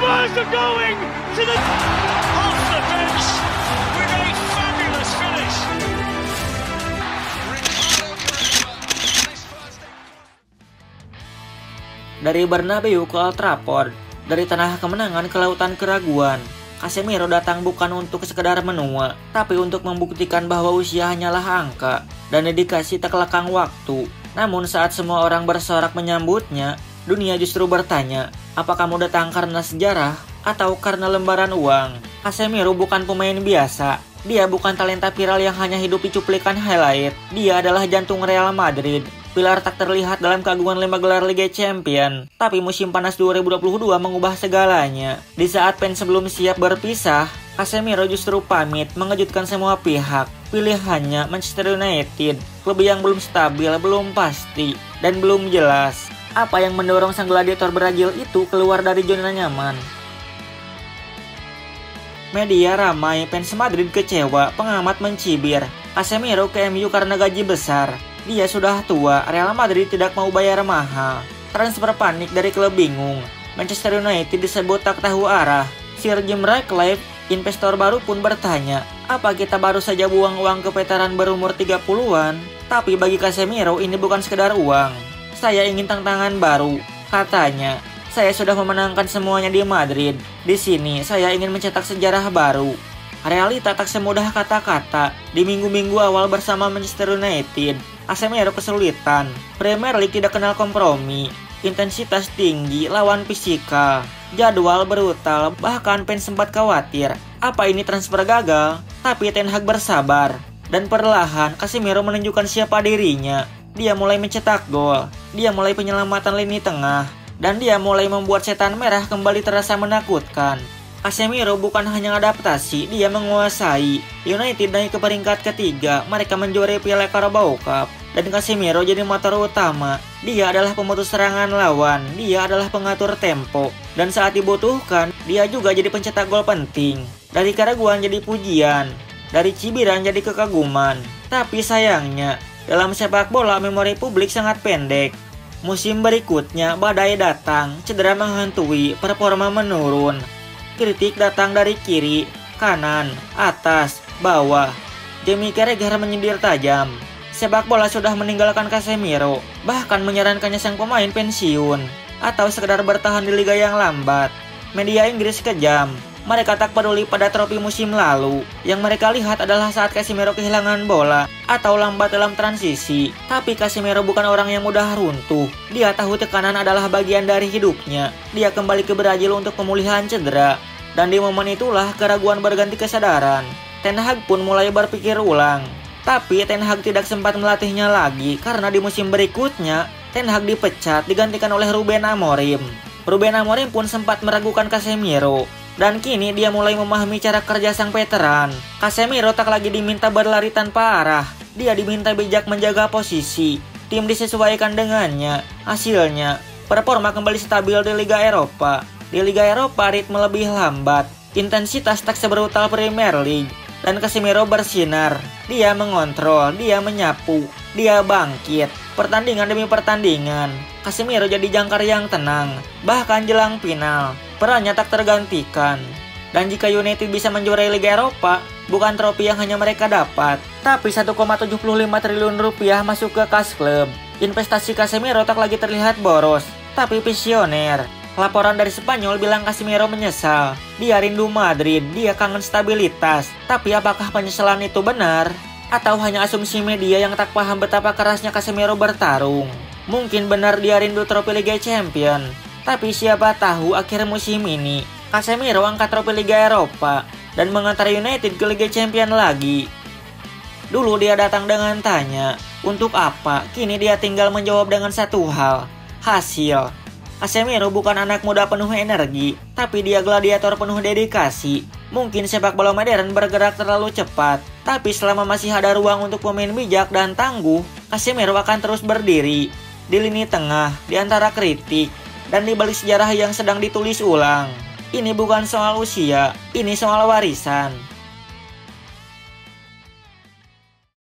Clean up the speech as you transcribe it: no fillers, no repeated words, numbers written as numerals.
Spurs are going to the off the bench with a fabulous finish. Dari Bernabeu ke Old Trafford, dari tanah kemenangan ke lautan keraguan, Casemiro datang bukan untuk sekedar menua, tapi untuk membuktikan bahwa usia hanyalah angka dan dedikasi tak lekang waktu. Namun saat semua orang bersorak menyambutnya, dunia justru bertanya, apa kamu datang karena sejarah atau karena lembaran uang? Casemiro bukan pemain biasa. Dia bukan talenta viral yang hanya hidup di cuplikan highlight. Dia adalah jantung Real Madrid, pilar tak terlihat dalam keagungan 5 gelar Liga Champions. Tapi musim panas 2022 mengubah segalanya. Di saat fans sebelum siap berpisah, Casemiro justru pamit, mengejutkan semua pihak. Pilihannya Manchester United, klub yang belum stabil, belum pasti, dan belum jelas. Apa yang mendorong sang gladiator Brazil itu keluar dari zona nyaman? Media ramai, fans Madrid kecewa, pengamat mencibir. Casemiro ke MU karena gaji besar. Dia sudah tua, Real Madrid tidak mau bayar mahal. Transfer panik dari klub bingung. Manchester United disebut tak tahu arah. Sir Jim Ratcliffe, investor baru pun bertanya, apa kita baru saja buang uang ke veteran berumur 30-an? Tapi bagi Casemiro ini bukan sekedar uang. Saya ingin tantangan baru, katanya. Saya sudah memenangkan semuanya di Madrid. Di sini saya ingin mencetak sejarah baru. Realita tak semudah kata-kata. Di minggu-minggu awal bersama Manchester United, Casemiro kesulitan. Premier League tidak kenal kompromi. Intensitas tinggi, lawan fisikal, jadwal brutal, bahkan fans sempat khawatir. Apa ini transfer gagal? Tapi Ten Hag bersabar. Dan perlahan Casemiro menunjukkan siapa dirinya. Dia mulai mencetak gol. Dia mulai penyelamatan lini tengah. Dan dia mulai membuat setan merah kembali terasa menakutkan. Casemiro bukan hanya adaptasi, dia menguasai. United naik ke peringkat ketiga, mereka menjuarai Piala Carabao Cup. Dan Casemiro jadi motor utama. Dia adalah pemutus serangan lawan, dia adalah pengatur tempo. Dan saat dibutuhkan, dia juga jadi pencetak gol penting. Dari keraguan jadi pujian, dari cibiran jadi kekaguman. Tapi sayangnya, dalam sepak bola memori publik sangat pendek. Musim berikutnya badai datang, cedera menghantui, performa menurun. Kritik datang dari kiri, kanan, atas, bawah. Jamie Carragher menyindir tajam. Sepak bola sudah meninggalkan Casemiro, bahkan menyarankannya sang pemain pensiun atau sekedar bertahan di liga yang lambat. Media Inggris kejam. Mereka tak peduli pada trofi musim lalu. Yang mereka lihat adalah saat Casemiro kehilangan bola atau lambat dalam transisi. Tapi Casemiro bukan orang yang mudah runtuh. Dia tahu tekanan adalah bagian dari hidupnya. Dia kembali ke Brazil untuk pemulihan cedera. Dan di momen itulah keraguan berganti kesadaran. Ten Hag pun mulai berpikir ulang. Tapi Ten Hag tidak sempat melatihnya lagi karena di musim berikutnya Ten Hag dipecat digantikan oleh Ruben Amorim. Ruben Amorim pun sempat meragukan Casemiro. Dan kini dia mulai memahami cara kerja sang veteran. Casemiro tak lagi diminta berlari tanpa arah. Dia diminta bijak menjaga posisi. Tim disesuaikan dengannya. Hasilnya, performa kembali stabil di Liga Eropa. Di Liga Eropa ritme lebih lambat. Intensitas tak sebrutal Premier League. Dan Casemiro bersinar. Dia mengontrol, dia menyapu, dia bangkit. Pertandingan demi pertandingan, Casemiro jadi jangkar yang tenang. Bahkan jelang final, perannya tak tergantikan. Dan jika United bisa menjuarai Liga Eropa, bukan trofi yang hanya mereka dapat, tapi 1,75 triliun rupiah masuk ke kas klub. Investasi Casemiro tak lagi terlihat boros, tapi visioner. Laporan dari Spanyol bilang Casemiro menyesal. Dia rindu Madrid, dia kangen stabilitas. Tapi apakah penyesalan itu benar? Atau hanya asumsi media yang tak paham betapa kerasnya Casemiro bertarung? Mungkin benar dia rindu trofi Liga Champions. Tapi siapa tahu akhir musim ini Casemiro angkat trofi Liga Eropa dan mengantar United ke Liga Champions lagi. Dulu dia datang dengan tanya, untuk apa? Kini dia tinggal menjawab dengan satu hal, hasil. Casemiro bukan anak muda penuh energi, tapi dia gladiator penuh dedikasi. Mungkin sepak bola modern bergerak terlalu cepat, tapi selama masih ada ruang untuk pemain bijak dan tangguh, Casemiro akan terus berdiri di lini tengah, di antara kritik, dan di balik sejarah yang sedang ditulis ulang. Ini bukan soal usia, ini soal warisan.